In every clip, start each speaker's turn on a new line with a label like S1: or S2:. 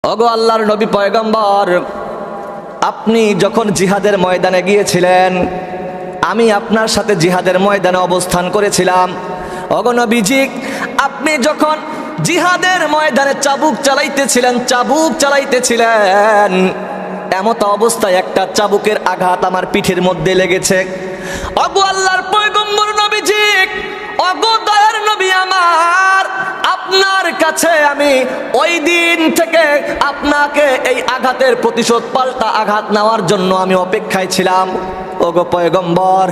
S1: ওগো আল্লাহর নবী পয়গম্বর, আপনি যখন জিহাদের ময়দানে গিয়েছিলেন, আমি আপনার সাথে জিহাদের ময়দানে অবস্থান করেছিলাম। ওগো নবীজি, আপনি যখন জিহাদের ময়দানে চাবুক চালাইতেছিলেন, এমত অবস্থায় একটা চাবুকের আঘাত আমার পিঠের মধ্যে লেগেছে। ওগো আল্লাহর পয়গম্বর নবীজি, ওগো দয়ার নবী আমার, আপনার কাছে আমি ওই দিন থেকে আপনাকে এই আঘাতের প্রতিশোধ, পাল্টা আঘাত নেওয়ার জন্য আমি অপেক্ষায় ছিলাম। ওগো পয়গম্বর,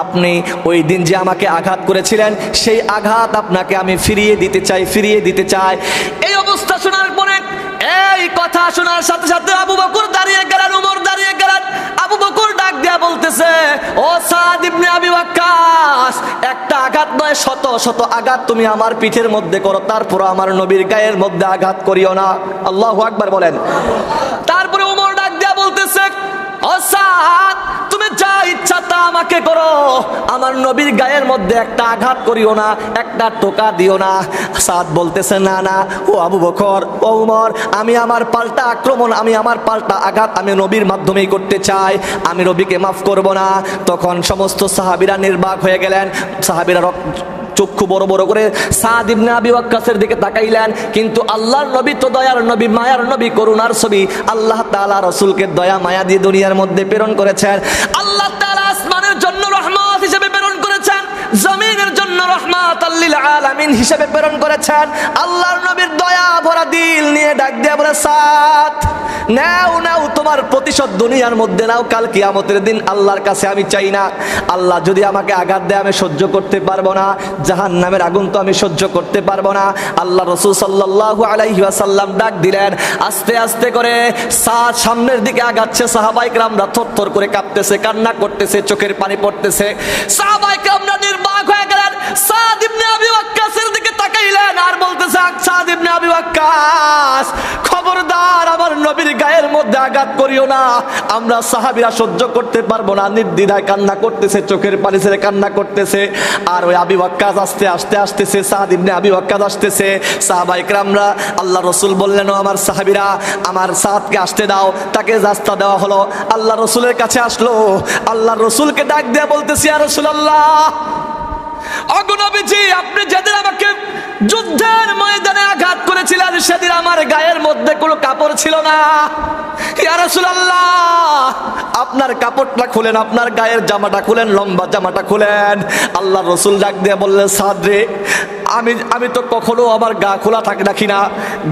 S1: আপনি ওই দিন যে আমাকে আঘাত করেছিলেন, সেই আঘাত আপনাকে আমি ফিরিয়ে দিতে চাই। এই অবস্থা শোনার পরে, এই কথা শোনার সাথে সাথে আবু বকর দাঁড়িয়ে গেলেন, উমর দাঁড়িয়ে গেলেন। আবু বকর ডাক দিয়া বলতেছে, ও সাদ ইবনে আবি ওয়াক্কাস, একটা আঘাত নয়, শত শত আঘাত তুমি আমার পিঠের মধ্যে করো, তারপর আমার নবীর গায়ের মধ্যে আঘাত করিও না। আল্লাহু আকবার বলেন। তারপরে উমর ডাক দিয়া বলতেছে, ও সাদ, তুমি যা ইচ্ছা তা আমাকে করো, আমার নবীর গায়ের মধ্যে একটা আঘাত করিও না, একটা টোকা দিও না। সাদ বলতেছে, না না, ও আবু বকর, ও উমর, আমি আমার পাল্টা আক্রমণ, আমি আমার পাল্টা আঘাত আমি নবীর মাধ্যমেই করতে চাই, আমি নবীকে মাফ করব না। তখন সমস্ত সাহাবীরা নির্বাক হয়ে গেলেন। সাহাবীরা চক্ষু বড় বড় করে সাদ ইবনে আবি ওয়াক্কাসের দিকে তাকাইলেন, কিন্তু আল্লাহর নবী তো দয়ার নবী, মায়ার নবী, করুণার ছবি। আল্লাহ তাআলা রাসূলকে দয়া মায়া দিয়ে দুনিয়ার মধ্যে প্রেরণ করেছেন। আল্লাহ তাআলা আসমানের জন্য রহমত হিসেবে প্রেরণ করেছেন, জমিনের জন্য রহমাতাল লিল আলামিন হিসেবে প্রেরণ করেছেন। আল্লাহর নবীর দয়া ভরা দিল নিয়ে ডাক দিয়ে বলে, সাদ, নাও তোমার প্রতিশোধ দুনিয়ার মধ্যে নাও, কাল কিয়ামতের দিন আল্লাহর কাছে আমি চাই না। আল্লাহ যদি আমাকে আঘাত দেয় আমি সহ্য করতে পারবো না, জাহান্নামের আগুন তো আমি সহ্য করতে পারবো না। আল্লাহ রাসূল সাল্লাল্লাহু আলাইহি ওয়াসাল্লাম ডাক দিলেন, আস্তে আস্তে করে সাদ সামনের দিকে আগাচ্ছে। সাহাবায়ে কেরামরা থরথর করে কাঁপতেছে, কান্না করতেছে, চোখের পানি পড়তেছে। সাহাবায়ে কেরামরা নির্বাক হয়ে গেলেন, সাদ ইবনে আবি ওয়াক্কাসের দিকে তাকাইলেন আর বলতেছে, সাদ ইবনে আবি ওয়াক্কাস, খবরদার আমার নবীর গায়ের মধ্যে আঘাত করিও না, আমরা সাহাবীরা সহ্য করতে পারবো না। নির্দ্বিধায় কান্না করতেছে, চোখের পানি ছেড়ে কান্না করতেছে। আর ওই আবি ওয়াক্কাস আসতেছে, সাদ ইবনে আবি ওয়াক্কাস আসতেছে। সাহাবায়ে কেরামরা, আল্লাহ রাসূল বললেন, আমার সাহাবীরা, আমার সাদকে আসতে দাও। তাকে রাস্তা দেওয়া হলো, আল্লাহ রাসূলের কাছে আসলো। আল্লাহ রাসূলকে ডাক দিয়ে বলতেছি, ইয়া রাসূলুল্লাহ, ওগো নবীজি, আপনি যেদিন আমাকে যুদ্ধের ময়দানে আঘাত করেছিলেন, সেদিন আমার গায়ের মধ্যে কোনো কাপড় ছিল না। ইয়া রাসূলুল্লাহ, আপনার কাপড়টা খুলেন, আপনার গায়ের জামাটা খুলেন, লম্বা জামাটা খুলেন। আল্লাহ রাসূল ডাক দিয়ে বললেন, সাদ রে, আমি তো কখনো আমার গা খোলা রাখি না,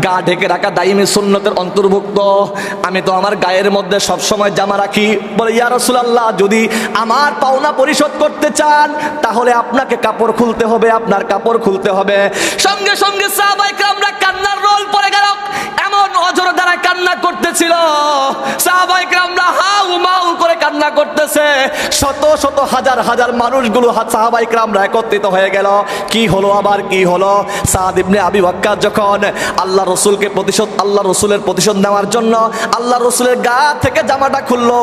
S1: গা ঢেকে রাখা দাইমি সুন্নতের অন্তর্ভুক্ত। আমি তো আমার গায়ের মধ্যে সব সময় জামা রাখি। বলে, ইয়া রাসূলুল্লাহ, যদি আমার পাওনা পরিশোধ করতে চান তাহলে আপনাকে কাপড় খুলতে হবে, আপনার কাপড় খুলতে হবে। সঙ্গে সঙ্গে সাহাবায়ে কেরামরা কান্নার রোল পড়ে গেল, এমন অজর দ্বারা কান্না করতেছিল। সাহাবায়ে কেরামরা হাউ মাউ করে কান্না করতেছে। শত শত হাজার হাজার মানুষগুলো সাহাবায়ে কেরামরা একত্রিত হয়ে গেল। কি হলো, আবার কি হলো? সাদ ইবনে আবি ওয়াক্কাস যখন আল্লাহ রসুলের প্রতিশোধ নেওয়ার জন্য আল্লাহ রসুলের গা থেকে জামাটা খুললো,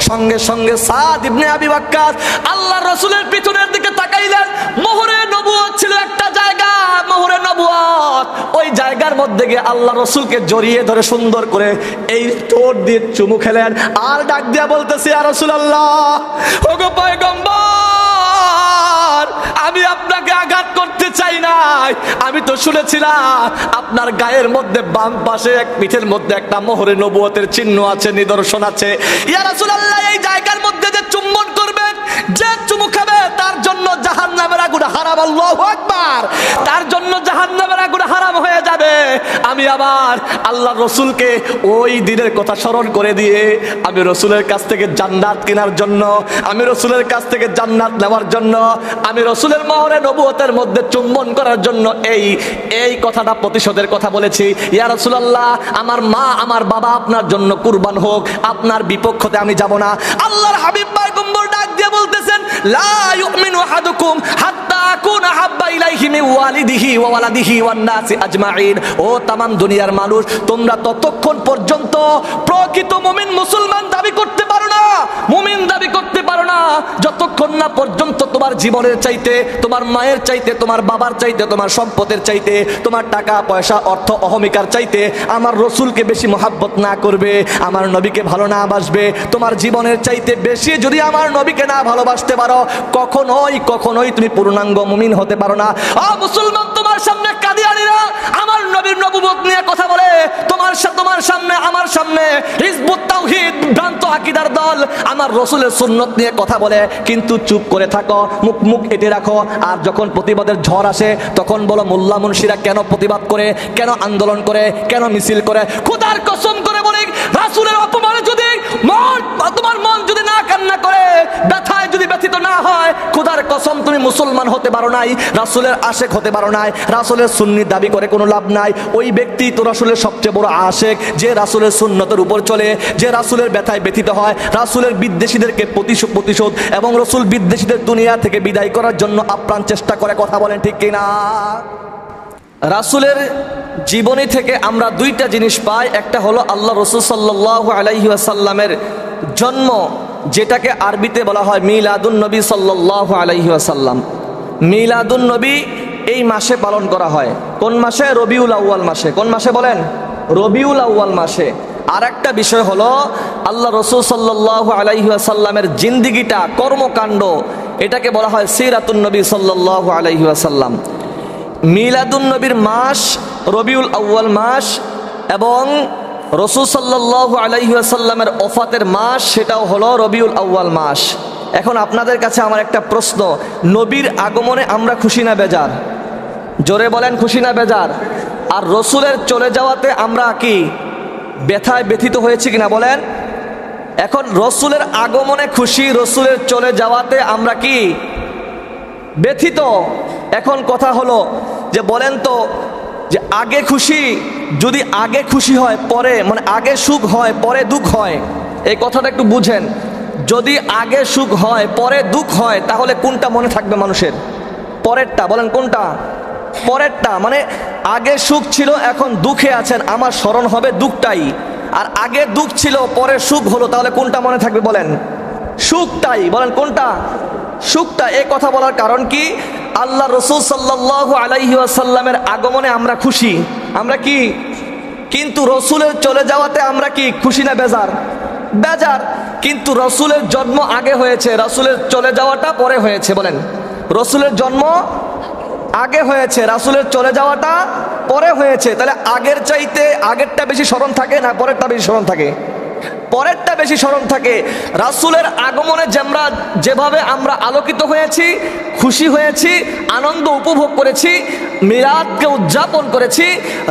S1: সঙ্গে সঙ্গে সাদ ইবনে আবি ওয়াক্কাস আল্লাহ রসুলের পিছনের দিকে তাকাইলেন। মোহরে নবুয়ত ছিল একটা জায়গা, মোহরে নবুয়ত, ওই জায়গার মধ্যে গিয়ে আল্লাহ রসুলকে জড়িয়ে ধরে সুন্দর করে এই ঠোঁট দিয়ে চুমু খেলেন। আর ডাক দিয়া বলতেছে, ইয়া রাসূলুল্লাহ, ওগো পয়গম্বর, আমি আপনাকে আঘাত করতে চাই নাই। আমি তো শুনেছিলাম আপনার গায়ের মধ্যে বাম পাশে এক পিঠের মধ্যে একটা মোহরে নবুয়তের চিহ্ন আছে, নিদর্শন আছে। ইয়া রাসূলুল্লাহ, এই জায়গার মধ্যে যে চুম্বন করবে, যে চুমু খাবে, তার জন্য জাহান্নামের আগুন হারাম। আল্লাহু আকবার, তার জন্য জাহান্নামের আগুন হারাম হয়ে যাবে। আমি আবার আল্লাহ রসুলকে ওই দিনের কথা স্মরণ করে দিয়ে আমি রসুলের কাছ থেকে জান্নাত কেনার জন্য, আমি রসুলের কাছ থেকে জান্নাত নেওয়ার জন্য, আমি রসুলের মোহরে নবুয়তের মধ্যে চুম্বন করার জন্য এই কথাটা প্রতিশোধের কথা বলেছি। ইয়া রাসূলুল্লাহ, আমার মা আমার বাবা আপনার জন্য কুরবান হোক, আপনার বিপক্ষতে আমি যাব না। আল্লাহর হাবিব পয়গম্বর ডাক দিয়ে বলতেছেন, লা ইউমিনু আহাদুকুম হাত্তা আকুনা হাব্বা ইলাইহি মিন ওয়ালিদিহি ওয়া ওয়ালাদিহি ওয়ান নাসি আজমাইন। ও তামাম দুনিয়ার মানুষ, তোমরা ততক্ষণ পর্যন্ত প্রকৃত মুমিন মুসলমান দাবি করতে পারো না, মুমিন দাবি করতে পারো না না যতক্ষণ না পর্যন্ত তোমার জীবনের চাইতে, তোমার মায়ের চাইতে, তোমার বাবার চাইতে, তোমার সম্পদের চাইতে, তোমার টাকা পয়সা অর্থ অহমিকার চাইতে আমার রসুলকে বেশি মহাব্বত না করবে, আমার নবীকে ভালো না বাসবে। তোমার জীবনের চাইতে বেশি যদি আমার নবীকে না ভালোবাসতে পারো, কখনোই তুমি পূর্ণাঙ্গ মুমিন হতে পারো না। মুসলমান, তোমার সামনে কাদিয়ানীরা আমার নবীর নবুয়ত নিয়ে কথা বলে, তোমার সামনে আমার সামনে হিজবুত তাওহীদ ভ্রান্ত আকীদার দল আমার রাসূলের সুন্নাত নিয়ে কথা বলে, কিন্তু চুপ করে থাকো, মুখ এঁটে রাখো। আর যখন প্রতিবাদের ঝড় আসে তখন বলো মোল্লা মুন্সিরা কেন প্রতিবাদ করে, কেন আন্দোলন করে, কেন মিছিল করে। খোদার কসম করে বলি, রাসূলের অপমানে যদি তোমার মন যদি না কান্না করে, ব্যথায় যদি ব্যথিত না হয়, খোদার কসম তুমি মুসলমান হতে পারো নাই, রাসূলের আশেক হতে পারো নাই। রাসূলের সুন্নি দাবি করে কোনো লাভ নাই। ওই ব্যক্তি তো রাসূলের সবচেয়ে বড় আশেক, যে রাসূলের সুন্নতের উপর চলে, যে রাসূলের ব্যথায় ব্যথিত হয়, রাসূলের বিদ্বেষীদেরকে প্রতিশোধ এবং রাসূল বিদ্বেষীদের দুনিয়া থেকে বিদায় করার জন্য আপ্রাণ চেষ্টা করে। কথা বলেন ঠিক কিনা? রাসূলের জীবনী থেকে আমরা দুইটা জিনিস পাই। একটা হলো আল্লাহ রাসূল সাল্লাল্লাহু আলাইহি ওয়াসাল্লামের জন্ম, যেটাকে আরবিতে বলা হয় মিলাদুন নবী সাল্লাল্লাহু আলাইহি ওয়াসাল্লাম। মিলাদুন নবী এই মাসে পালন করা হয়। কোন মাসে? রবিউল আউয়াল মাসে। কোন মাসে বলেন? রবিউল আউয়াল মাসে। আর একটা বিষয় হলো আল্লাহ রাসূল সাল্লাল্লাহু আলাইহি ওয়াসাল্লামের জিন্দেগিটা, কর্মকাণ্ড, এটাকে বলা হয় সিরাতুন নবী সাল্লাল্লাহু আলাইহি ওয়াসাল্লাম। মিলাদুন নবীর মাস রবিউল আউয়াল মাস এবং রাসূল সাল্লাল্লাহু আলাইহি ওয়াসাল্লামের ওফাতের মাস সেটাও হলো রবিউল আউয়াল মাস। এখন আপনাদের কাছে আমার একটা প্রশ্ন, নবীর আগমনে আমরা খুশি না বেজার? জোরে বলেন, খুশি না বেজার? আর রসুলের চলে যাওয়াতে আমরা কি ব্যথায় ব্যথিত হয়েছি কিনা বলেন? এখন রসুলের আগমনে খুশি, রসুলের চলে যাওয়াতে আমরা কি ব্যথিত? এখন কথা হলো যে বলেন তো, যে আগে খুশি, যদি আগে খুশি হয় পরে, মানে আগে সুখ হয় পরে দুঃখ হয়, এই কথাটা একটু বুঝেন। যদি আগে সুখ হয় পরে দুঃখ হয়, তাহলে কোনটা মনে থাকবে মানুষের? পরেরটা। বলেন কোনটা? পরেরটা। মানে আগে সুখ ছিল, এখন দুঃখে আছেন, আমার স্মরণ হবে দুঃখটাই। আর আগে দুঃখ ছিল পরে সুখ হলো, তাহলে কোনটা মনে থাকবে বলেন? সুখটাই। বলেন কোনটা? সুখটা। এই কথা বলার কারণ কি? আল্লাহ রাসূল সাল্লাল্লাহু আলাইহি ওয়াসাল্লামের আগমনে আমরা খুশি, আমরা কি? কিন্তু রসুলের চলে যাওয়াতে আমরা কি খুশি না বেজার? বেজার। কিন্তু রসুলের জন্ম আগে হয়েছে, রসুলের চলে যাওয়াটা পরে হয়েছে। বলেন, রসুলের জন্ম আগে হয়েছে, রাসূলের চলে যাওয়াটা পরে হয়েছে। তাহলে আগের চাইতে আগেরটা বেশি স্মরণ থাকে না পরেরটা বেশি স্মরণ থাকে? পরেরটা বেশি স্মরণ থাকে। রাসূলের আগমনে যেভাবে আমরা আলোকিত হয়েছি, খুশি হয়েছি, আনন্দ উপভোগ করেছি, মিলাদকে উদযাপন করেছি,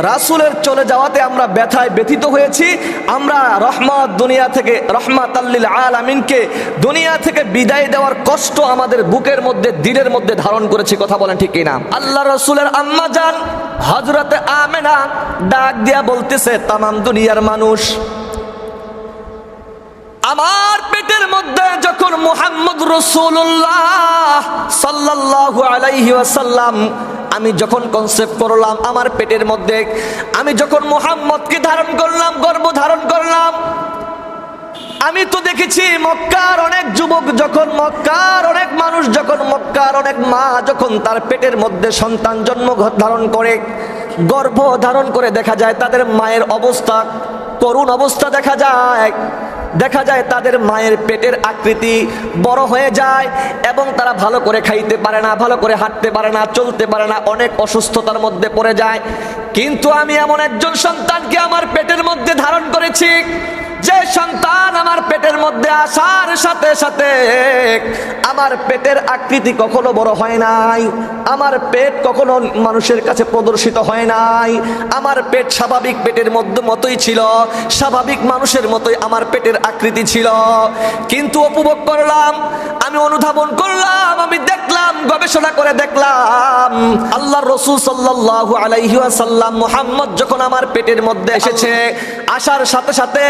S1: রাসূলের চলে যাওয়াতে আমরা ব্যথায় ব্যথিত হয়েছি। আমরা দুনিয়া থেকে রহমাতাল লিল আলামিনকে দুনিয়া থেকে বিদায় দেওয়ার কষ্ট আমাদের বুকের মধ্যে, দিলের মধ্যে ধারণ করেছি। কথা বলেন ঠিক কিনা? আল্লাহ রাসূলের আম্মা জান হযরতে আমেনা ডাক দিয়া বলতেছে, তামাম দুনিয়ার মানুষ, আমার পেটের মধ্যে যখন মুহাম্মদ রাসূলুল্লাহ সাল্লাল্লাহু আলাইহি ওয়াসাল্লাম, আমি যখন কনসেপ্ট করলাম আমার পেটের মধ্যে, আমি যখন মুহাম্মদকে ধারণ করলাম, গর্ভ ধারণ করলাম, আমি তো দেখেছি মক্কার অনেক যুবক যখন, মক্কার অনেক মানুষ যখন, মক্কার অনেক মা যখন তার পেটের মধ্যে সন্তান জন্ম ধারণ করে, গর্ভ ধারণ করে, দেখা যায় তাদের মায়ের অবস্থা করুণ অবস্থা দেখা যায় তাদের মায়ের পেটের আকৃতি বড় হয়ে যায় এবং তারা ভালো করে খাইতে পারে না, ভালো করে হাঁটতে পারে না, চলতে পারে না, অনেক অসুস্থতার মধ্যে পড়ে যায়। কিন্তু আমি এমন একজন সন্তানকে আমার পেটের মধ্যে ধারণ করেছি, যে সন্তান আমার পেটের মধ্যে আসার সাথে সাথে আমার পেটের আকৃতি কখনো বড় হয় নাই, আমার পেট কখনো মানুষের কাছে প্রদর্শিত হয় নাই, আমার পেট স্বাভাবিক পেটের মতোই ছিল, স্বাভাবিক মানুষের মতোই আমার পেটের আকৃতি ছিল। কিন্তু উপভোগ করলাম, আমি অনুধাবন করলাম, আমি দেখলাম, গবেষণা করে দেখলাম, আল্লাহর রাসূল সাল্লাল্লাহু আলাইহি ওয়াসাল্লাম মুহাম্মদ যখন আমার পেটের মধ্যে এসেছে, আসার সাথে সাথে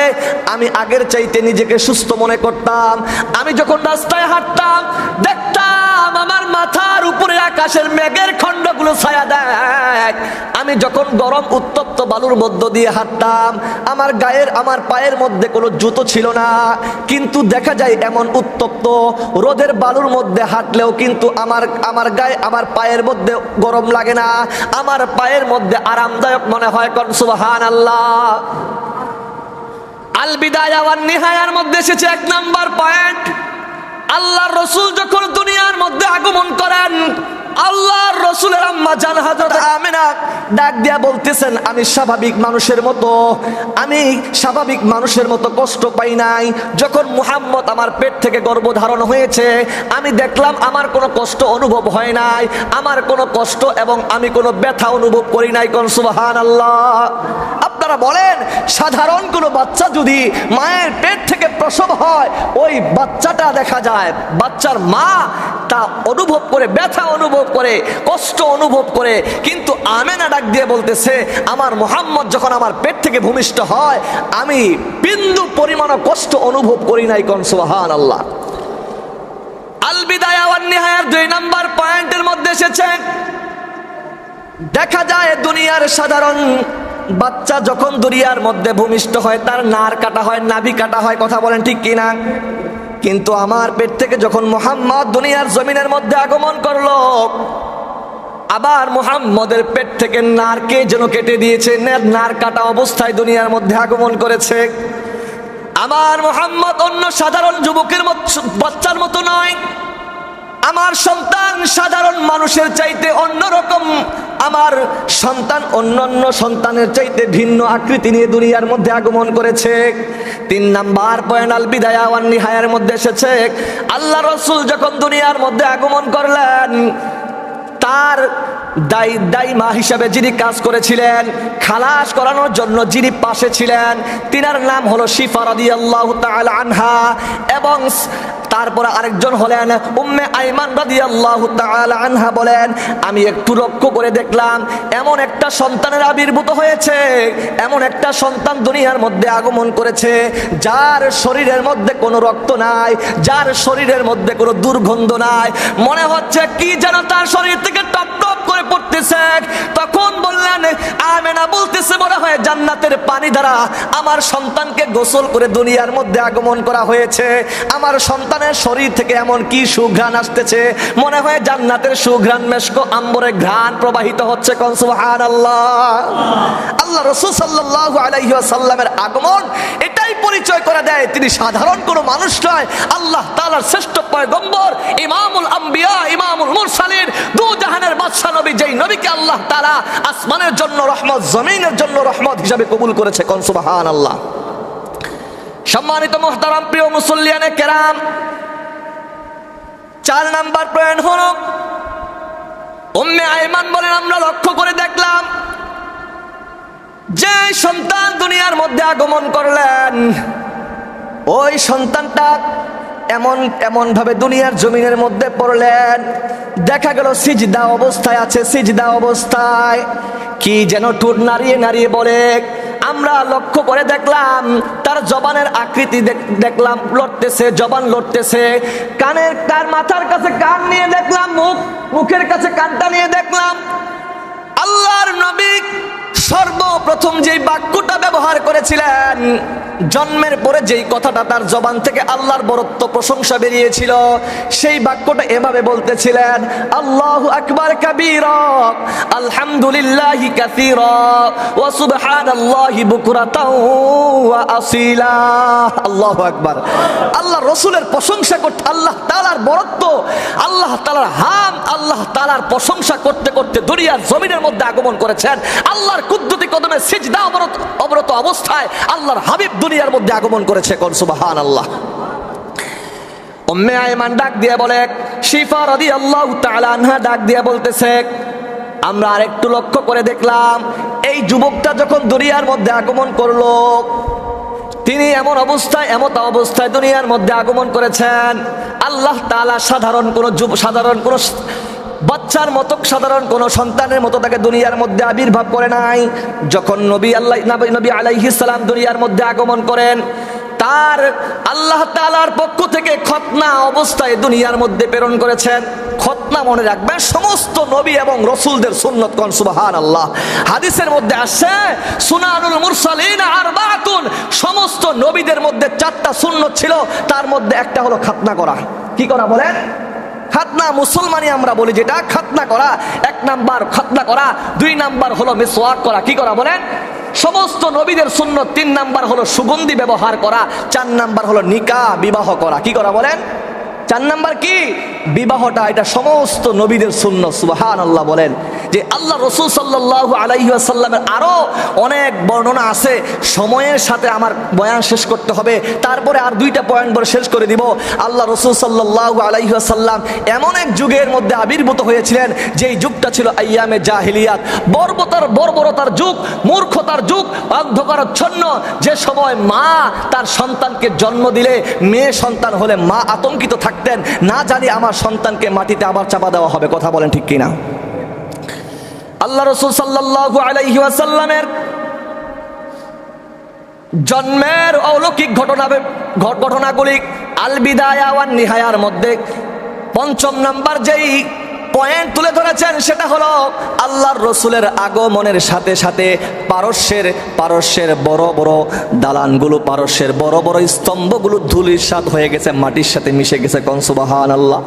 S1: আমি আগের চাইতে নিজেকে সুস্থ মনে করতাম। আমি যখন রাস্তায় হাঁটতাম দেখতাম দেখলাম আমার মাথার উপরে আকাশের মেঘের খণ্ডগুলো ছায়া দেয়। আমি যখন গরম উত্তপ্ত বালুর মধ্য দিয়ে হাঁটতাম, আমার গায়ের আমার পায়ের মধ্যে কোনো জুতো ছিল না, কিন্তু দেখা যায় এমন উত্তপ্ত রোদের বালুর মধ্যে হাঁটলেও কিন্তু আমার গায়ে আমার পায়ের মধ্যে গরম লাগে না, আমার পায়ের মধ্যে আরামদায়ক মনে হয়। কোন সুবহানাল্লাহ। আল বিদায়া ওয়ান নিহায়ার মধ্যে এসেছে 1 নাম্বার পয়েন্ট, আল্লাহর রাসূল যখন দুনিয়ার মধ্যে আগমন করেন, আল্লাহর রাসূলের আম্মা জান হযরত আমিনা ডাক দিয়া বলতেছেন, আমি স্বাভাবিক মানুষের মতো কষ্ট পাই নাই। যখন মুহাম্মদ আমার পেট থেকে গর্ভধারণ হয়েছে, আমি দেখলাম আমার কোনো কষ্ট অনুভব হয় নাই, আমার কোনো কষ্ট এবং আমি কোনো ব্যথা অনুভব করি নাই। কোন সুবহানাল্লাহ। আপনারা বলেন, সাধারণ কোনো বাচ্চা যদি মায়ের পেট থেকে প্রসব হয়, ওই বাচ্চাটা দেখা যায় বাচ্চার মা তা অনুভব করে, ব্যথা অনুভব করে, কষ্ট অনুভব করে, কিন্তু আমেনা ডাক দিয়ে বলতেছে, আমার মুহাম্মদ যখন আমার পেট থেকে ভূমিষ্ঠ হয়, আমি বিন্দু পরিমাণও কষ্ট অনুভব করি নাই। কোন সুবহানাল্লাহ। আল বিদায়া ওয়ান নিহায়ার 2 নাম্বার পয়েন্টের মধ্যে এসেছে, দেখা যায় দুনিয়ার সাধারণ বাচ্চা যখন দুনিয়ার মধ্যে ভূমিষ্ঠ হয়, তার নার কাটা হয়, নাভি কাটা হয়। কথা বলেন ঠিক কিনা? কিন্তু আমার পেট থেকে যখন মুহাম্মদ দুনিয়ার জমিনের মধ্যে আগমন করলো, আবার মুহাম্মদের পেট থেকে নারকে যেন কেটে দিয়েছে, নার কাটা অবস্থায় দুনিয়ার মধ্যে আগমন করেছে। আমার মুহাম্মদ অন্য সাধারণ যুবকের বাচ্চার মতো নয়, আমার সন্তান সাধারণ মানুষের চাইতে অন্যরকম। আমার সন্তান অন্যান্য সন্তানের চাইতে ভিন্ন আকৃতি নিয়ে দুনিয়ার মধ্যে আগমন করেছে। 3 নাম্বার পয়েন্ট আল বিদায়া ওয়ান নিহায়ার মধ্যে এসেছে, আল্লাহ রাসূল যখন দুনিয়ার মধ্যে আগমন করলেন, তার দাইমা হিসাবে যিনি কাজ করেছিলেন, খালাস করানোর জন্য যিনি পাশে ছিলেন, তিনার নাম হলো শিফা রাদিয়াল্লাহু তাআলা আনহা, এবং তারপরে আরেকজন হলেন উম্মে আইমান রাদিয়াল্লাহু তাআলা আনহা। বলেন, আমি একটু লক্ষ্য করে দেখলাম, এমন একটা সন্তানের আবির্ভূত হয়েছে, এমন একটা সন্তান দুনিয়ার মধ্যে আগমন করেছে, যার শরীরের মধ্যে কোনো রক্ত নাই, যার শরীরের মধ্যে কোনো দুর্গন্ধ নাই, মনে হচ্ছে কি যেন তার শরীর থেকে টপ টপ করে পড়তেছে। তখন বললেন, আমেনা বলতেছে, মনে হয় জান্নাতের পানি দ্বারা আমার সন্তানকে গোসল করে দুনিয়ার মধ্যে আগমন করা হয়েছে। আমার সন্তানের শরীর থেকে এমন কি সুঘ্রাণ আসতেছে, মনে হয় জান্নাতের সুঘ্রাণ, মেশক আম্বরে ঘ্রাণ প্রবাহিত হচ্ছে। কোন সুবহানাল্লাহ। আল্লাহ রাসূল সাল্লাল্লাহু আলাইহি ওয়াসাল্লামের আগমন এটাই পরিচয় করে দেয়, তিনি সাধারণ কোনো মানুষ নয়, আল্লাহ তাআলার শ্রেষ্ঠ পয়গম্বর, ইমামুল আম্বিয়া, ইমামুল মুরসালিন, দু জাহানের বাদশা নবী, যেই নবীকে আল্লাহ তাআলা আসমানের জন্য রহমত, জমিনের জন্য রহমত হিসাবে কবুল করেছে। কোন সুবহানাল্লাহ। সম্মানিত মুহতারাম প্রিয় মুসল্লিয়ানে কেরাম, 4 নাম্বার পয়েন্ট হলো, উম্মে আইমান বলেন, আমরা লক্ষ্য করে দেখলাম যে সন্তান দুনিয়ার মধ্যে আগমন করলেন, ওই সন্তানটা এমন ভাবে দুনিয়ার জমিনের মধ্যে পড়লেন, দেখা গেল সিজদা অবস্থায় আছে, সিজদা অবস্থায় কি যেন ঠোঁট নাড়িয়ে নাড়িয়ে বলে। আমরা লক্ষ্য করে দেখলাম তার জবানের আকৃতি দেখলাম লড়তেছে, জবান লড়তেছে, কার মাথার কাছে কান নিয়ে দেখলাম, মুখের কাছে কানটা নিয়ে দেখলাম। আল্লাহর নবী সর্বপ্রথম যেই বাক্যটা ব্যবহার করেছিলেন, জন্মের পরে যেই কথাটা তার জবান থেকে আল্লাহর বরত্ব প্রশংসা বেরিয়েছিল, সেই বাক্যটা এভাবে বলতেছিলেন, আল্লাহু আকবার কাবীরা, আলহামদুলিল্লাহি কাসীরা, ওয়া সুবহানাল্লাহি বুকরাতাও ওয়া আসীলা। আল্লাহু আকবার। আল্লাহ রাসূলের প্রশংসা করতে, আল্লাহ তাআলার বরত্ব, আল্লাহ তাআলার হাম, আল্লাহ তাআলার প্রশংসা করতে করতে দুনিয়ার জমিনের মধ্যে আগমন করেছেন। আল্লাহর কুদরতি কদমে সিজদা অবরত অবস্থায় আল্লাহর হাবিব দুনিয়ার মধ্যে আগমন করেছে। কোন সুবহানাল্লাহ। উম্মে আইমান ডাক দিয়ে বলে, শিফা রাদিয়াল্লাহু তাআলা আনহা ডাক দিয়ে বলতেছে, আমরা আরেকটু লক্ষ্য করে দেখলাম, এই যুবকটা যখন দুনিয়ার মধ্যে আগমন করলো, তিনি এমন অবস্থায় দুনিয়ার মধ্যে আগমন করেছেন, আল্লাহ তাআলা সাধারণ কোন বাচ্চার মতো, সাধারণ কোন সন্তানের মতো তাকে দুনিয়ার মধ্যে আবির্ভাব করে নাই। যখন নবী আলাইহিস সালাম দুনিয়ার মধ্যে আগমন করেন, তার আল্লাহ তাআলার পক্ষ থেকে খতনা অবস্থায় দুনিয়ার মধ্যে প্রেরণ করেছেন। খতনা মনে রাখবেন সমস্ত নবী এবং রসুলদের সুন্নত। কোন সুবহানাল্লাহ। হাদিসের মধ্যে আসছে সুনানুল মুরসালিন আরবাতুন, সমস্ত নবীদের মধ্যে 4টা সুন্নত ছিল, তার মধ্যে একটা হলো খতনা করা। কি করা বলেন? খাতনা। মুসলমানি আমরা বলি যেটা খাতনা করা। 1 নাম্বার খাতনা করা, 2 নাম্বার হলো মিসওয়াক করা। কি করা বলেন? সমস্ত নবীদের সুন্নত। 3 নাম্বার হলো সুগন্ধি ব্যবহার করা। 4 নাম্বার হলো নিকাহ, বিবাহ করা। কি করা বলেন? 4 নাম্বার কি? বিবাহটা। এটা সমস্ত নবীদের সুন্নত। সুবহানাল্লাহ বলেন। যে আল্লাহ রসুল সাল্লাল্লাহু আলাইহি ওয়াসাল্লামের আরো অনেক বর্ণনা আছে, সময়ের সাথে আমার বয়ান শেষ করতে হবে, তারপরে আর 2টা পয়েন্ট বলে শেষ করে দিব। আল্লাহ রসুল সাল্লাল্লাহু আলাইহি ওয়াসাল্লাম এমন এক যুগের মধ্যে আবির্ভূত হয়েছিলেন যেই যুগটা ছিল আইয়ামে জাহিলিয়াত, বর্বরতার যুগ, মূর্খতার যুগ, অন্ধকারাচ্ছন্ন। যে সময় মা তার সন্তানকে জন্ম দিলে, মেয়ে সন্তান হলে মা আতঙ্কিত থাকতেন, না জানি আমার সন্তানকে মাটিতে আবার চাপা দেওয়া হবে। কথা বলেন ঠিক কিনা? আল্লাহ রসুল সাল্লাল্লাহু আলাইহি ওয়াসাল্লামের জন্মের অলৌকিক ঘটনাগুলি আল বিদায়া ওয়ান নিহায়ার মধ্যে 5ম নাম্বার যেই পয়েন্ট তুলে ধরেছেন সেটা হলো আল্লাহর রসুলের আগমনের সাথে সাথে পারস্যের বড় বড় দালানগুলো, পারস্যের বড় বড় স্তম্ভগুলো ধুলিসাৎ হয়ে গেছে, মাটির সাথে মিশে গেছে। কোন সুবহানাল্লাহ।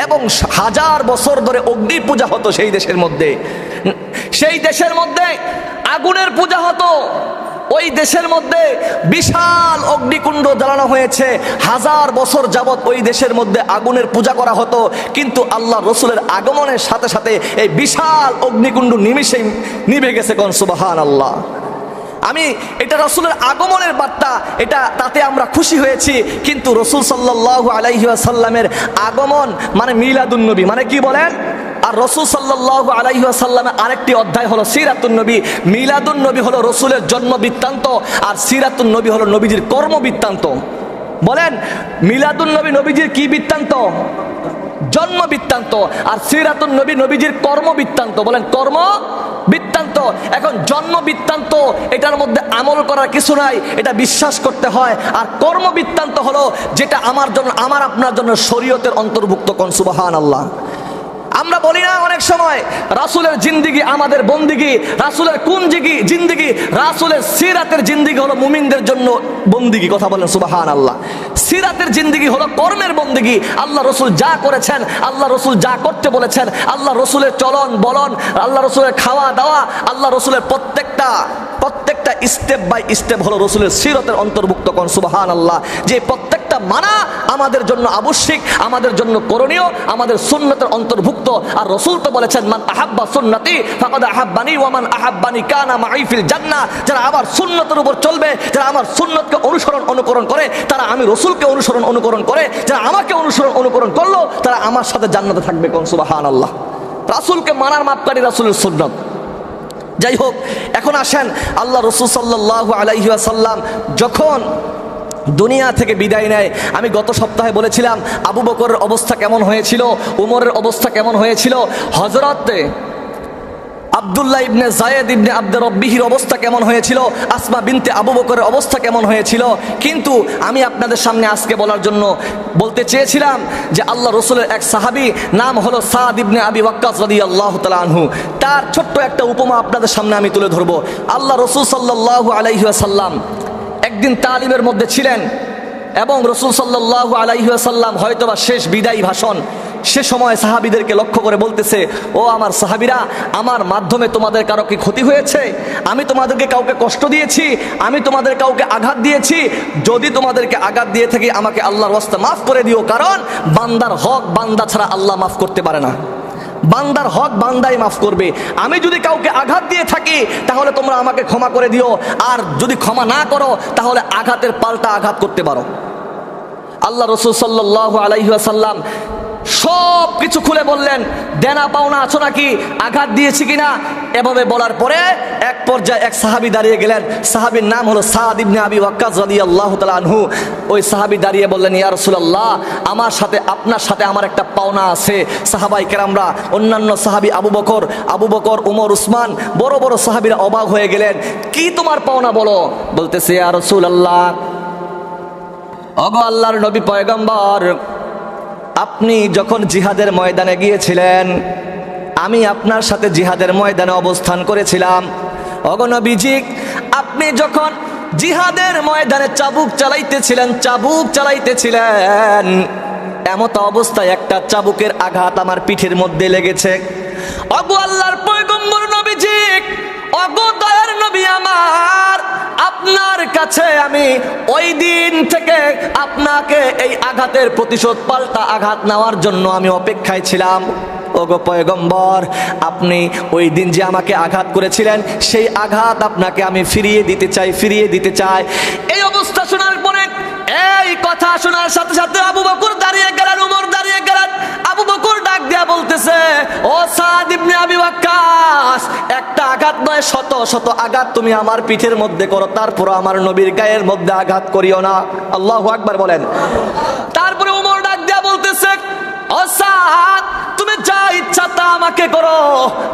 S1: এবং 1000 বছর ধরে অগ্নি পূজা হতো সেই দেশের মধ্যে। সেই দেশের মধ্যে আগুনের পূজা হতো। ওই দেশের মধ্যে বিশাল অগ্নিকুণ্ড জ্বালানো হয়েছে। 1000 বছর যাবত ওই দেশের মধ্যে আগুনের পূজা করা হতো। কিন্তু আল্লাহ রসুলের আগমনের সাথে সাথে এই বিশাল অগ্নিকুণ্ড নিমিষেই নিভে গেছে। কোন সুবহানাল্লাহ। আমি এটা রসুলের আগমনের বার্তা, এটা তাতে আমরা খুশি হয়েছি। কিন্তু রসুল সাল্লাল্লাহু আলাইহি ওয়াসাল্লামের আগমন মানে মিলাদুন নবী, মানে কি বলেন? আর রসুল সাল্লাল্লাহু আলাইহি ওয়াসাল্লামের আরেকটি অধ্যায় হলো সিরাতুন নবী। মিলাদুন নবী হলো রসুলের জন্ম বৃত্তান্ত, আর সিরাতুন নবী হলো নবীজির কর্ম বৃত্তান্ত। বলেন, মিলাদুন নবী নবীজির কি বৃত্তান্ত? জন্ম বৃত্তান্ত। আর সিরাতুন নবী নবীজির কর্ম বৃত্তান্ত। বলেন, কর্ম বৃত্তান্ত। এখন জন্ম বৃত্তান্ত, এটার মধ্যে আমল করার কিছু নাই, এটা বিশ্বাস করতে হয়। আর কর্ম বৃত্তান্ত হলো যেটা আমার জন্য, আমার আপনার জন্য শরীয়তের অন্তর্ভুক্ত। কোন সুবহানাল্লাহ। আমরা বলি না অনেক সময় রাসূলের জিন্দেগি আমাদের বন্দিগি। রাসূলের কোন জিন্দেগি? রাসূলের সিরাতের জিন্দেগি হলো মুমিনদের জন্য বন্দিগি। কথা বলেন সুবহানাল্লাহ। সিরাতের জিন্দেগি হলো কর্মের বন্দিগি। আল্লাহ রসুল যা করেছেন, আল্লাহ রসুল যা করতে বলেছেন, আল্লাহ রসুলের চলন বলন, আল্লাহ রসুলের খাওয়া দাওয়া, আল্লাহ রসুলের প্রত্যেকটা স্টেপ বাই স্টেপ হলো রসুলের সিরতের অন্তর্ভুক্ত। কোন সুবহানাল্লাহ। যে প্রত্যেকটা মানা আমাদের জন্য আবশ্যিক, আমাদের জন্য করণীয়, আমাদের সুন্নতের অন্তর্ভুক্ত। আর রসুল তো বলেছেন, মান আহাব্বা সুন্নতি ফাকাদ আহাব্বানি ওয়া মান আহাব্বানি কানা মাই ফিল জান্নাহ। যারা আমার সুন্নতের উপর চলবে, যারা আমার সুন্নতকে অনুকরণ করে, তারা আমি রসুলকে অনুকরণ করে, যারা আমাকে অনুকরণ করলো, তারা আমার সাথে জান্নাতে থাকবে। কোন সুবহানাল্লাহ। রাসূলকে মানার মাপকাঠি রাসূলের সুন্নত। যাই হোক, এখন আসেন আল্লাহ রসুল সাল্লাল্লাহু আলাইহি ওয়াসাল্লাম যখন দুনিয়া থেকে বিদায় নেয়, আমি গত সপ্তাহে বলেছিলাম আবু বকরের অবস্থা কেমন হয়েছিল, উমরের অবস্থা কেমন হয়েছিল, হযরত আব্দুল্লাহ ইবনে যায়েদ ইবনে আব্দুর রব্বিহির অবস্থা কেমন হয়েছিল, আসমা বিনতে আবু বকরের অবস্থা কেমন হয়েছিল। কিন্তু আমি আপনাদের সামনে আজকে বলার জন্য বলতে চেয়েছিলাম যে আল্লাহ রসুলের এক সাহাবী, নাম হলো সাদ ইবনে আবি ওয়াক্কাস রাদিয়াল্লাহু তাআলা আনহু। তার ছোট্ট একটা উপমা আপনাদের সামনে আমি তুলে ধরবো। আল্লাহ রসুল সাল্লাল্লাহু আলাইহি ওয়াসাল্লাম একদিন তালিমের মধ্যে ছিলেন এবং রসুল সাল্লাল্লাহু আলাইহি ওয়াসাল্লাম হয়তোবা শেষ বিদায়ী ভাষণ, সে সময় সাহাবীদেরকে লক্ষ্য করে বলতেছে, ও আমার সাহাবীরা, আমার মাধ্যমে তোমাদের কারো কি ক্ষতি হয়েছে? আমি তোমাদেরকে কাউকে কষ্ট দিয়েছি? আমি তোমাদের কাউকে আঘাত দিয়েছি? যদি তোমাদেরকে আঘাত দিয়ে থাকি আমাকে আল্লাহর ওয়াস্তে মাফ করে দিও, কারণ বান্দার হক বান্দা ছাড়া আল্লাহ মাফ করতে পারে না। বান্দার হক বান্দাই মাফ করবে। আমি যদি কাউকে আঘাত দিয়ে থাকি তাহলে তোমরা আমাকে ক্ষমা করে দিও, আর যদি ক্ষমা না করো তাহলে আঘাতের পাল্টা আঘাত করতে পারো। আল্লাহ রাসূল সাল্লাল্লাহু আলাইহি ওয়াসাল্লাম সব কিছু খুলে বললেন, দেনা পাওনা আছো নাকি, আঘাত দিয়েছি কিনা। এভাবে বলার পরে এক পর্যায়ে এক সাহাবী দাঁড়িয়ে গেলেন। সাহাবীর নাম হলো সাদ ইবনে আবি ওয়াক্কাস রাদিয়াল্লাহু তাআলা আনহু। ওই সাহাবী দাঁড়িয়ে বললেন, ইয়া রাসূলুল্লাহ, আমার সাথে আপনার সাথে আমার একটা পাওনা আছে। সাহাবায়ে কেরামরা, অন্যান্য সাহাবী আবু বকর, উমর, উসমান, বড় বড় সাহাবীরা অবাক হয়ে গেলেন। কি তোমার পাওনা বলো? বলতেছে, ইয়া রাসূলুল্লাহ, ওগো আল্লাহর নবী পয়গম্বর, আপনি যখন জিহাদের ময়দানে গিয়েছিলেন, আমি আপনার সাথে জিহাদের ময়দানে অবস্থান করেছিলাম। ওগো নবীজি, আপনি যখন জিহাদের ময়দানে চাবুক চালাইতেছিলেন, এমত অবস্থায় একটা চাবুকের আঘাত আমার পিঠের মধ্যে লেগেছে। ওগো আল্লাহর পয়গম্বর নবীজি, ওগো দয়ার নবী আমার, আপনার কাছে আমি ওই দিন থেকে আপনাকে এই আঘাতের প্রতিশোধ পাল্টা আঘাত নেওয়ার জন্য আমি অপেক্ষায় ছিলাম। ওগো পয়গম্বর, আপনি ওই দিন যে আমাকে আঘাত করেছিলেন, সেই আঘাত আপনাকে আমি ফিরিয়ে দিতে চাই। এই অবস্থা শোনার পরে, এই কথা শোনার সাথে সাথে আবু বকর দাঁড়িয়ে গেলেন, উমর দাঁড়িয়ে গেলেন। আবু বকর ডাক দিয়া বলতেছে, ও সাদ ইবনে আবি ওয়াক্কাস, একটা আঘাত নয়, শত শত আঘাত তুমি আমার পিঠের মধ্যে করো, তারপর আমার নবীর গায়ের মধ্যে আঘাত করিও না। আল্লাহু আকবার বলেন। তারপরে উমর ডাক দিয়া বলতেছে, ও সাদ, তুমি যা ইচ্ছা তা আমাকে করো,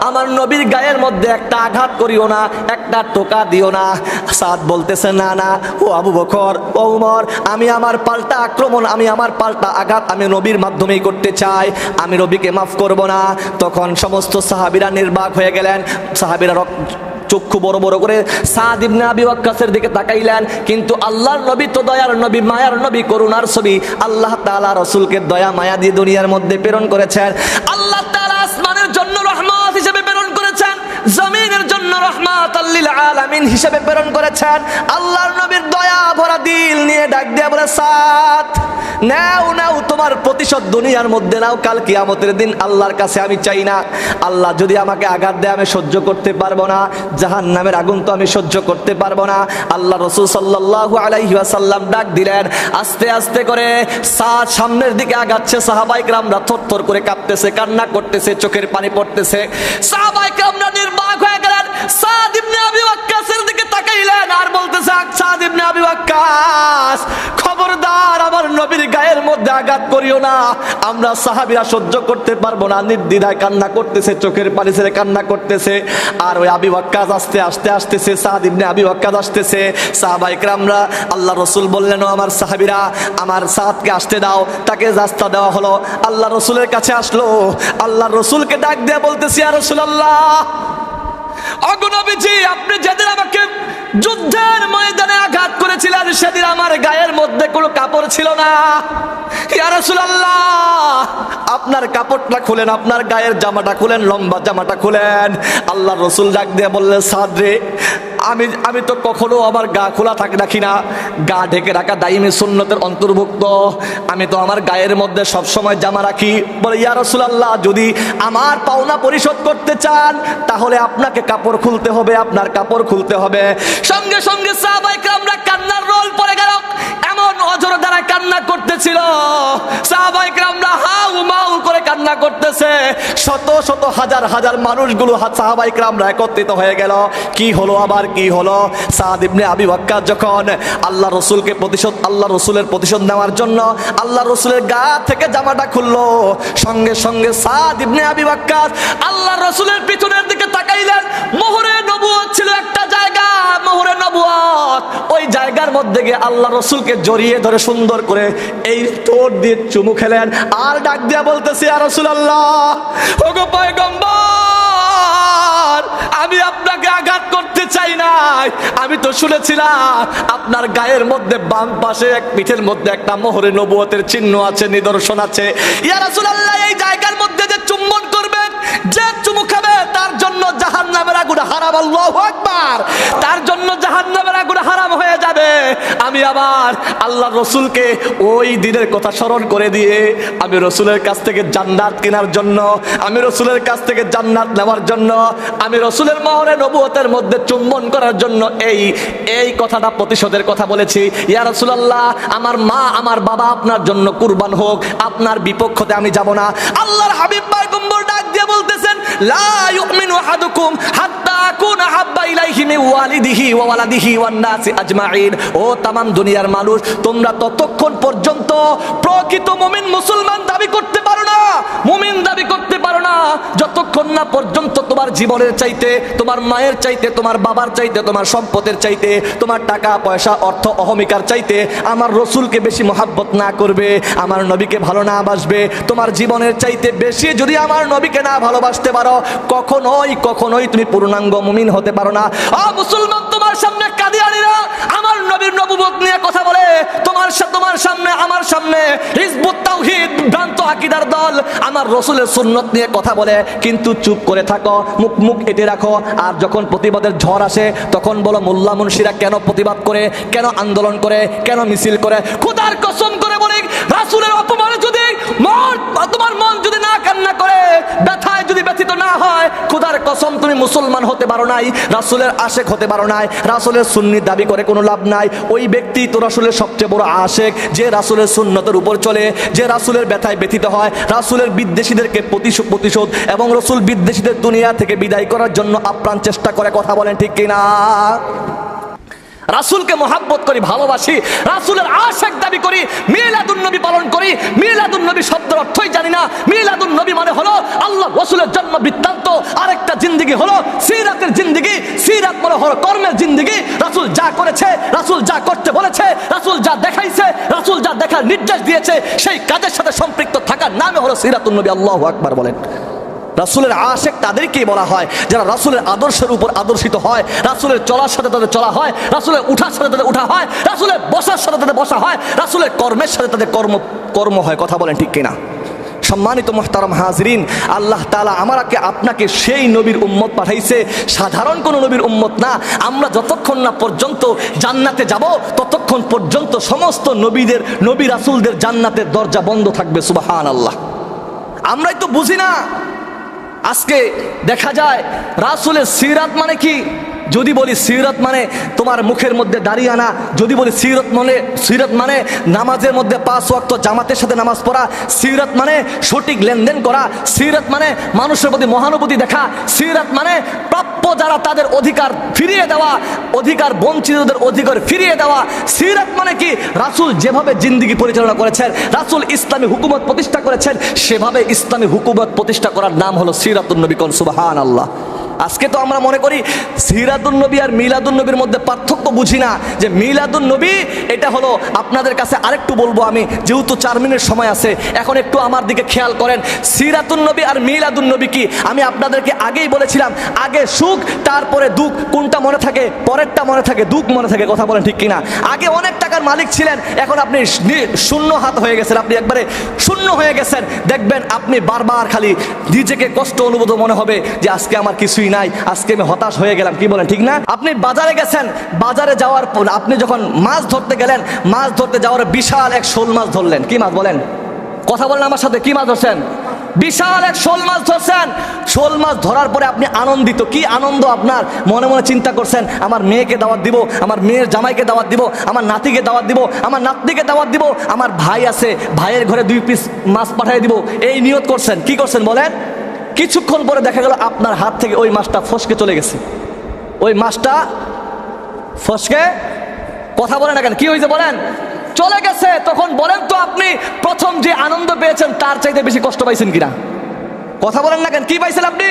S1: আমার নবীর গায়ের মধ্যে একটা আঘাত করিও না, একটা টোকা দিও না। সাদ বলতেছে, না না, ও আবু বকর, ও উমর, আমি আমার পাল্টা আক্রমণ, আমি আমার পাল্টা আঘাত আমি নবীর মাধ্যমেই করতে চাই, আমি নবীকে মাফ করব না। তখন সমস্ত সাহাবীরা নির্বাক হয়ে গেলেন। সাহাবীরা চক্ষু বড় বড় করে সাদ ইবনে আবি ওয়াক্কাসের দিকে তাকাইলেন, কিন্তু আল্লাহর নবী তো দয়ার নবী, মায়ার নবী, করুণার ছবি। আল্লাহ তাআলা রাসূলকে দয়া মায়া দিয়ে দুনিয়ার মধ্যে প্রেরণ করেছেন। আল্লাহ তাআলা আসমানের জন্য রহমত হিসেবে প্রেরণ করেছেন, জমিনের জন্য রাহমাতাল লিল আলামিন হিসেবে প্রেরণ করেছেন। আল্লাহর নবীর দয়া ভরা দিল নিয়ে ডাক দিয়ে বলে, সাদ, নাও তোমার প্রতিশোধ দুনিয়ার মধ্যে নাও, কাল কিয়ামতের দিন আল্লাহর কাছে আমি চাই না। আল্লাহ যদি আমাকে আঘাত দেয় আমি সহ্য করতে পারবো না, জাহান্নামের আগুন তো আমি সহ্য করতে পারবো না। আল্লাহ রাসূল সাল্লাল্লাহু আলাইহি ওয়াসাল্লাম ডাক দিলেন, আস্তে আস্তে করে সাদ সামনের দিকে আগাচ্ছে। সাহাবায়ে কেরামরা থরথর করে কাঁপতেছে, কান্না করতেছে, চোখের পানি পড়তেছে। সাহাবায়ে কেরামরা নির্বাক হয়ে গেলেন, সাদ ইবনে আবি ওয়াক্কাসের দিকে তাকাইলেন আর বলতেছে, সাদ ইবনে আবি ওয়াক্কাস, খবরদার আমার নবীর গায়ের মধ্যে আঘাত করিও না, আমরা সাহাবীরা সহ্য করতে পারবো না। নির্দ্বিধায় কান্না করতেছে, চোখের পানি ছেড়ে কান্না করতেছে। আর ওই আবি ওয়াক্কাস আসতেছে, সাদ ইবনে আবি ওয়াক্কাস আসতেছে। সাহাবায়ে কেরামরা, আল্লাহ রাসূল বললেন, ও আমার সাহাবীরা, আমার সাদকে আসতে দাও। তাকে রাস্তা দেওয়া হলো, আল্লাহ রাসূলের কাছে আসলো। আল্লাহ রাসূলকে ডাক দিয়ে বলতেছি, ইয়া রাসূলুল্লাহ, ওগো নবীজি, আপনি যেদিন আমাকে যুদ্ধের ময়দানে আঘাত করেছিলেন, সেদিন আমার গায়ের মধ্যে কোনো কাপড় ছিল না। ইয়া রাসূলুল্লাহ, আপনার কাপড়টা খুলেন, আপনার গায়ের জামাটা খুলেন, লম্বা জামাটা খুলেন। আল্লাহ রাসূল ডাক দিয়ে বললেন, সাদ রে, আমি তো কখনো আমার গা খোলা রাখি না, গা ঢেকে রাখা দাইমি সুন্নতের অন্তর্ভুক্ত, আমি তো আমার গায়ের মধ্যে সব সময় জামা রাখি। বলে, ইয়া রাসূলুল্লাহ, যদি আমার পাওনা পরিশোধ করতে চান তাহলে আপনাকে কাপড় খুলতে হবে, আপনার কাপড় খুলতে হবে। সঙ্গে সঙ্গে সাহাবায়ে কেরামরা কান্নার রোল পড়ে গেল, এমন অজর দ্বারা কান্না করতেছিল। সাহাবায়ে কেরামরা হাউ মাউ করে কান্না করতেছে। শত শত হাজার হাজার মানুষগুলো সাহাবায়ে কেরামরা একত্রিত হয়ে গেল। কি হলো, আবার কি হলো? সাদ ইবনে আবি ওয়াক্কাস যখন আল্লাহ রসুলের প্রতিশোধ নেওয়ার জন্য আল্লাহ রসুলের গা থেকে জামাটা খুললো, সঙ্গে সঙ্গে সাদ ইবনে আবি ওয়াক্কাস আল্লাহ রসুলের পিছনের দিকে তাকাইলেন। মোহরে নবুয়ত ছিল একটা জায়গা, মোহরে নবুয়ত, ওই জায়গার মধ্যে গিয়ে আল্লাহ রসুলকে জড়িয়ে ধরে সুন্দর করে এই ঠোঁট দিয়ে চুমু খেলেন। আর ডাক দিয়া বলতেছি, ইয়া রাসূলুল্লাহ, ওগো পয়গম্বর, আমি আপনাকে আঘাত করতে চাই নাই, আমি তো শুনেছিলাম আপনার গায়ের মধ্যে বাম পাশে পিঠের মধ্যে একটা মোহরে নবুয়তের চিহ্ন আছে, নিদর্শন আছে। ইয়া রাসূলুল্লাহ, এই জায়গার মধ্যে যে চুম্বন করবেন, যে চুমু খাবে, তার জন্য জাহান্নামের আগুন হারাম। আল্লাহু আকবার, তার জন্য জাহান্নামের আগুন হারাম হয়ে যাবে। আমি আবার আল্লাহ রসুলকে ওই দিনের কথা স্মরণ করে দিয়ে আমি রসুলের কাছ থেকে জান্নাত কেনার জন্য, আমি রসুলের কাছ থেকে জান্নাত নেওয়ার জন্য, আমি রসুলের মোহরে নবুয়তের মধ্যে চুম্বন করার জন্য এই কথাটা প্রতিশোধের কথা বলেছি। ইয়া রাসূলুল্লাহ, আমার মা আমার বাবা আপনার জন্য কুরবান হোক, আপনার বিপক্ষতে আমি যাব না। আল্লাহর হাবিব পয়গম্বর ডাক দিয়ে বলতেছেন, লা ইউমিনু আহাদুকুম হাত্তা আকুনা হাব্বা ইলাইহি মিন ওয়ালিদিহি ওয়া ওয়ালাদিহি ওয়ান নাসি আজমাইন। ও তামাম দুনিয়ার মানুষ, তোমরা ততক্ষণ পর্যন্ত প্রকৃত মুমিন মুসলমান দাবি করতে পারো না, মুমিন দাবি করতে পারো না, যতক্ষণ না পর্যন্ত তোমার জীবনের চাইতে, তোমার মায়ের চাইতে, তোমার বাবার চাইতে, তোমার সম্পদের চাইতে, তোমার টাকা পয়সা অর্থ অহমিকার চাইতে আমার রসুলকে বেশি মহাব্বত না করবে, আমার নবীকে ভালো না বাসবে। তোমার জীবনের চাইতে বেশি যদি আমার নবীকে না ভালোবাসতে পারো, কখনোই তুমি পূর্ণাঙ্গ মুমিন হতে পারো না। মুসলমান, তোমার সামনে কাদিয়ানীরা আমার নবীর নবুয়ত নিয়ে কথা বলে, তোমার সামনে আমার সামনে হিজবুত তাওহীদ ভ্রান্ত আকীদার দল আমার রসুলের সুন্নত নিয়ে কথা বলে, কিন্তু চুপ করে থাকো, মুখ এঁটে রাখো। আর যখন প্রতিবাদের ঝড় আসে তখন বলো মোল্লা মুন্সিরা কেন প্রতিবাদ করে, কেন আন্দোলন করে, কেন মিছিল করে। খোদার কসম করে বলি, রাসূলের অপমানে যদি তোমার মন যদি না কান্না করে, ব্যথায় যদি ব্যথিত না হয়, খোদার কসম তুমি মুসলমান হতে পারো নাই, রাসূলের আশেক হতে পারো নাই। রাসূলের সুন্নি দাবি করে কোনো লাভ নাই। ওই ব্যক্তি তো রাসূলের সবচেয়ে বড় আশেক, যে রাসূলের সুন্নতের উপর চলে, যে রাসূলের ব্যথায় ব্যথিত হয়, রাসূলের বিদ্বেষীদেরকে প্রতিশোধ এবং রাসূল বিদ্বেষীদের দুনিয়া থেকে বিদায় করার জন্য আপ্রাণ চেষ্টা করে। কথা বলেন ঠিক কিনা? রাসূলকে মহাব্বত করি, ভালোবাসি, রাসূলের আশিক দাবি করি, মিলাদুন নবী পালন করি। মিলাদুন নবী শব্দের অর্থই জানি না। মিলাদুন নবী মানে হলো আল্লাহ রাসূলের জন্ম বৃত্তান্ত। আরেকটা জিন্দেগি হলো সিরাতের জিন্দেগি। সিরাত মানে হলো কর্মের জিন্দেগি। রাসূল যা করেছে, রাসূল যা করতে বলেছে, রাসূল যা দেখাইছে, রাসূল যা দেখার নির্দেশ দিয়েছে, সেই কাজের সাথে সম্পৃক্ত থাকার নামে হলো সিরাতুন নবী। আল্লাহু আকবার বলেন। রাসূলের আশিক তাদেরকেই বলা হয় যারা রাসূলের আদর্শের উপর আদর্শিত হয়, রাসূলের চলার সাথে তাদের চলা হয়, রাসূলের উঠার সাথে তাদের উঠা হয়, রাসূলের বসার সাথে তাদের বসা হয়, রাসূলের কর্মের সাথে তাদের কর্ম হয়। কথা বলেন ঠিক কিনা? সম্মানিত মুহতারাম হাজরিন, আল্লাহ তাআলা আমাকে আপনাকে সেই নবীর উম্মত পাঠাইছে, সাধারণ কোনো নবীর উম্মত না। আমরা যতক্ষণ না পর্যন্ত জান্নাতে যাব, ততক্ষণ পর্যন্ত সমস্ত নবী রাসূলদের জান্নাতের দরজা বন্ধ থাকবে। সুবহানাল্লাহ। আমরাই তো বুঝি না। আজকে দেখা যায় রাসূলের সিরাত মানে কি? যদি বলি সিরাত মানে তোমার মুখের মধ্যে দাড়ি আনা, যদি বলি সিরাত মানে নামাজের মধ্যে 5 ওয়াক্ত জামাতের সাথে নামাজ পড়া, সিরাত মানে সঠিক লেনদেন করা, সিরাত মানে মানুষের প্রতি মহানুভূতি দেখা, সিরাত মানে প্রাপ্য যারা তাদের অধিকার ফিরিয়ে দেওয়া, অধিকার বঞ্চিতদের অধিকার ফিরিয়ে দেওয়া। সিরাত মানে কি? রাসূল যেভাবে জিন্দেগি পরিচালনা করেছেন, রাসূল ইসলামী হুকুমত প্রতিষ্ঠা করেছেন, সেভাবে ইসলামী হুকুমত প্রতিষ্ঠা করার নাম হলো সিরাতুন নবী। কোন সুবহানাল্লাহ। আজকে তো আমরা মনে করি সিরাতুন নবী আর মিলাদুন নবীর মধ্যে পার্থক্য বুঝি না, যে মিলাদুন নবী এটা হলো, আপনাদের কাছে আরেকটু বলবো আমি, যেহেতু 4 মিনিট সময় আছে, এখন একটু আমার দিকে খেয়াল করেন। সিরাতুন নবী আর মিলাদুন নবী কি? আমি আপনাদেরকে আগেই বলেছিলাম, আগে সুখ তারপরে দুঃখ। কোনটা মনে থাকে? পরেরটা মনে থাকে, দুঃখ মনে থাকে। কথা বলেন ঠিক কিনা? আগে অনেক টাকার মালিক ছিলেন, এখন আপনি শূন্য হাত হয়ে গেছেন, আপনি একবারে শূন্য হয়ে গেছেন। দেখবেন আপনি বারবার খালি নিজেকে কষ্ট অনুভূত মনে হবে যে আজকে আমার কিছুই নাই, আজকে আমি হতাশ হয়ে গেলাম। কি বলেন ঠিক না? আপনি বাজারে গেছেন, বাজারে যাওয়ার পর আপনি যখন মাছ ধরতে গেলেন, মাছ ধরতে যাওয়ার বিশাল এক শোল মাছ ধরলেন। কি মাছ বলেন? কথা বলেন আমার সাথে, কি মাছ ধরছেন? বিশাল এক শোল মাছ ধরছেন। শোল মাছ ধরার পরে আপনি আনন্দিত, কি আনন্দ আপনার মনে মনে চিন্তা করছেন, আমার মেয়েকে দাওয়াত দিব, আমার মেয়ের জামাইকে দাওয়াত দিব, আমার নাতিকে দাওয়াত দিব, আমার নাতনিকে দাওয়াত দিব, আমার ভাই আছে, ভাইয়ের ঘরে 2 পিস মাছ পাঠিয়ে দিব, এই নিয়ত করছেন। কি করছেন বলেন? কিছুক্ষণ পরে দেখা গেল আপনার হাত থেকে ওই মাছটা ফসকে চলে গেছে। ওই মাছটা ফসকে, কথা বলেন না কেন, কি হয়েছে বলেন? চলে গেছে। তখন বলেন তো আপনি প্রথম যে আনন্দ পেয়েছেন তার চাইতে বেশি কষ্ট পাইছেন কিনা? কথা বলেন না কেন, কি পাইছেন আপনি?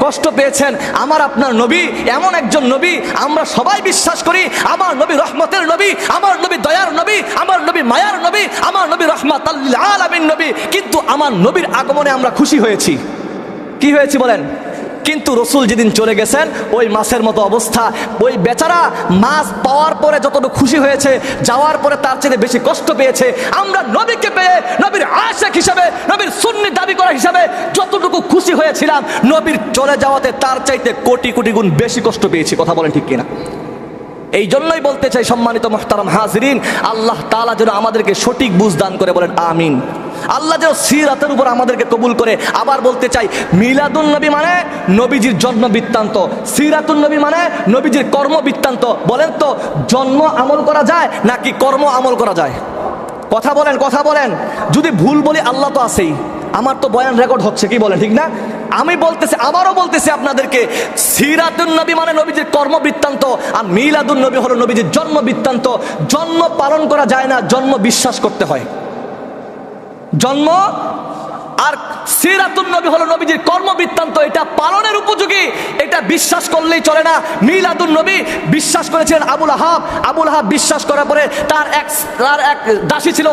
S1: কষ্ট পেয়েছেন। আমার আপনার নবী এমন একজন নবী, আমরা সবাই বিশ্বাস করি আমার নবী রহমতের নবী, আমার নবী দয়ার নবী, আমার নবী মায়ার নবী, আমার নবী রহমাতুল লিল আলামিন নবী। কিন্তু আমার নবীর আগমনে আমরা খুশি হয়েছি। কি হয়েছে বলেন? কিন্তু রসুল যেদিন চলে গেছেন, ওই মাছের মতো অবস্থা। ওই বেচারা মাছ পাওয়ার পরে যতটুকু খুশি হয়েছে, যাওয়ার পরে তার চেয়ে বেশি কষ্ট পেয়েছে। আমরা নবীকে পেয়ে, নবীর আশিক হিসাবে, নবীর সুন্নি দাবি করা হিসাবে যতটুকু খুশি হয়েছিলাম, নবীর চলে যাওয়াতে তার চাইতে কোটি কোটি গুণ বেশি কষ্ট পেয়েছি। কথা বলেন ঠিক কিনা? এই জন্যই বলতে চাই সম্মানিত মুহতারাম হাজিরিন, আল্লাহ তাআলা যেন আমাদেরকে সঠিক বুঝ দান করে, বলেন আমিন। আল্লাহ যেন সিরাতের উপর আমাদেরকে কবুল করে। আবার বলতে চাই, মিলাদুন নবী মানে নবীজির জন্ম বৃত্তান্ত, সিরাতুন নবী মানে নবীজির কর্ম বৃত্তান্ত। বলেন তো, জন্ম আমল করা যায় নাকি কর্ম আমল করা যায়? কথা বলেন, কথা বলেন। যদি ভুল বলি, আল্লাহ তো আছেই, আমার তো বয়ান রেকর্ড হচ্ছে, কি বলেন ঠিক না? আমি বলতেছি, আবারও বলতেছি আপনাদেরকে, সিরাতুন নবী মানে নবীজির কর্মবৃত্তান্ত, আর মিলাদুন নবী হলো নবীজির জন্ম বৃত্তান্ত। জন্ম পালন করা যায় না, জন্ম বিশ্বাস করতে হয়। জন্ম আর সিরাতুন নবী হলো নবীজির কর্মবৃত্তান্ত, এটা পালনের উপযোগী, এটা বিশ্বাস করলেই চলে না। মিলাদুন নবী বিশ্বাস করেছিলেন আবুল আহাব। আবুল আহাব বিশ্বাস করার পরে তার এক দাসী ছিল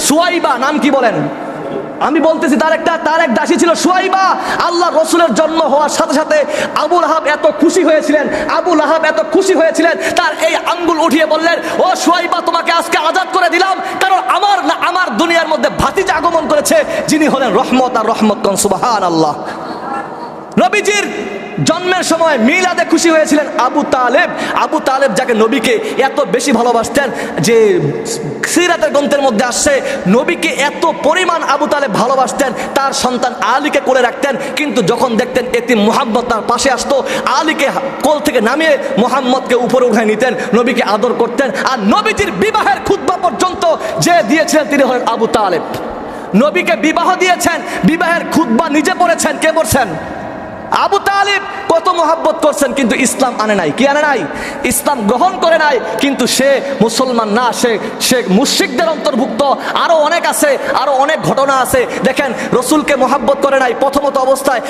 S1: সুয়াইবা, নাম কি বলেন? আমি বলতেছি তার এক দাসী ছিল সুয়াইবা। আল্লাহ রসুলের জন্ম হওয়ার সাথে সাথে আবুল আহাব এত খুশি হয়েছিলেন, তার এই আঙ্গুল উঠিয়ে বললেন, ও সুয়াইবা, তোমাকে আজকে আজাদ করে দিলাম, কারণ আমার দুনিয়ার মধ্যে ভাতিজা আগমন করেছে, যিনি হলেন রহমত। আর রহমত কোন? সুবহানাল্লাহ। নবীজির জন্মের সময় মিলাদে খুশি হয়েছিলেন আবু তালেব। আবু তালেব যাকে নবীকে এত বেশি ভালোবাসতেন, যে সিরাতের গ্রন্থের মধ্যে আসছে নবীকে এত পরিমাণ আবু তালেব ভালোবাসতেন, তার সন্তান আলীকে কোলে রাখতেন, কিন্তু যখন দেখতেন এতিম মুহাম্মদ তার পাশে আসতো, আলীকে কোল থেকে নামিয়ে মুহাম্মদকে উপরে উঠায় নিতেন, নবীকে আদর করতেন। আর নবীজির বিবাহের খুতবা পর্যন্ত যে দিয়েছিলেন তিনি হলেন আবু তালেব। নবীকে বিবাহ দিয়েছেন, বিবাহের খুতবা নিজে পড়েছেন। কে পড়ছেন? আবু তালিব। কত মোহাব্বত করছেন, কিন্তু ইসলাম আনে নাই। কি আনে নাই? ইসলাম গ্রহণ করে নাই। কিন্তু সে মুসলমান না, সে মুশরিকদের অন্তর্ভুক্ত। আরো অনেক আছে, আরো অনেক ঘটনা আছে। দেখেন, রসুলকে মোহাব্বত করে নাই প্রথমত অবস্থায়।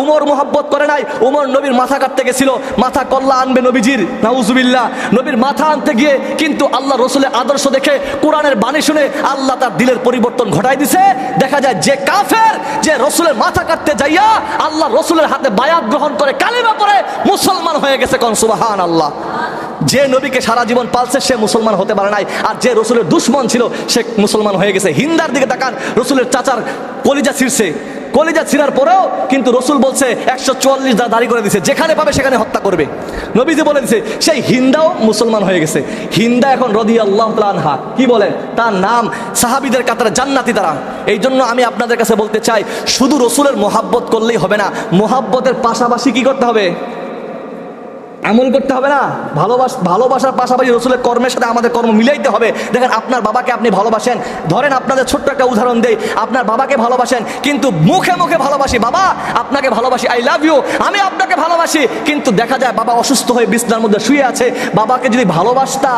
S1: উমর মোহাব্বত করে নাই। উমর নবীর মাথা কাটতে গেছিল, মাথা কল্লা আনবে নবীজির, নাউজুবিল্লাহ। নবীর মাথা আনতে গিয়ে কিন্তু আল্লাহ রসুলের আদর্শ দেখে, কোরআনের বাণী শুনে আল্লাহ তার দিলের পরিবর্তন ঘটাই দিছে। দেখা যায় যে কাফের, যে রসুলের মাথা কাটতে যাইয়া আল্লাহ রসুলের হাতে বায়াত গ্রহণ করে কালিমা পড়ে মুসলমান হয়ে গেছে। কোন সুবহানাল্লাহ। যে নবীকে সারা জীবন পালছে সে মুসলমান হতে পারে নাই, আর যে রসুলের দুশ্মন ছিল সে মুসলমান হয়ে গেছে। হিন্দার দিকে তাকান, রসুলের চাচার কলিজা ছিঁড়ার পরেও কিন্তু রসুল বলছে 144 দাড়ি করে দিছে, যেখানে পাবে সেখানে হত্যা করবে। নবীজি বলে দিছে, সেই হিন্দাও মুসলমান হয়ে গেছে। হিন্দা এখন রাদিয়াল্লাহু তাআলা আনহা, কি বলেন, তার নাম সাহাবীদের কাতারে জান্নাতি তারা। এই জন্য আমি আপনাদের কাছে বলতে চাই, শুধু রসুলের মোহাব্বত করলেই হবে না, মোহাব্বতের পাশাপাশি কি করতে হবে? আমল করতে হবে না? ভালোবাসার পাশাপাশি রসুলের কর্মের সাথে আমাদের কর্ম মিলাইতে হবে। দেখেন, আপনার বাবাকে আপনি ভালোবাসেন, ধরেন আপনাদের ছোট্ট একটা উদাহরণ দেই, আপনার বাবাকে ভালোবাসেন, কিন্তু মুখে মুখে ভালোবাসি, বাবা আপনাকে ভালোবাসি, আই লাভ ইউ, আমি আপনাকে ভালোবাসি, কিন্তু দেখা যায় বাবা অসুস্থ হয়ে বিছনার মধ্যে শুয়ে আছে। বাবাকে যদি ভালোবাসতা,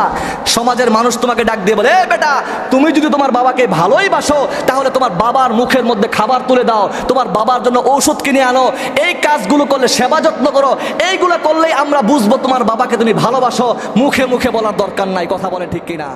S1: সমাজের মানুষ তোমাকে ডাক দিয়ে বলে, এ বেটা, তুমি যদি তোমার বাবাকে ভালোই বাসো, তাহলে তোমার বাবার মুখের মধ্যে খাবার তুলে দাও, তোমার বাবার জন্য ঔষধ কিনে আনো, এই কাজগুলো করলে, সেবা যত্ন করো, এইগুলো করলেই আমরা বুঝবো তোমার বাবাকে তুমি ভালোবাসো। মুখে মুখে বলার দরকার নাই। কথা বলে ঠিক কিনা?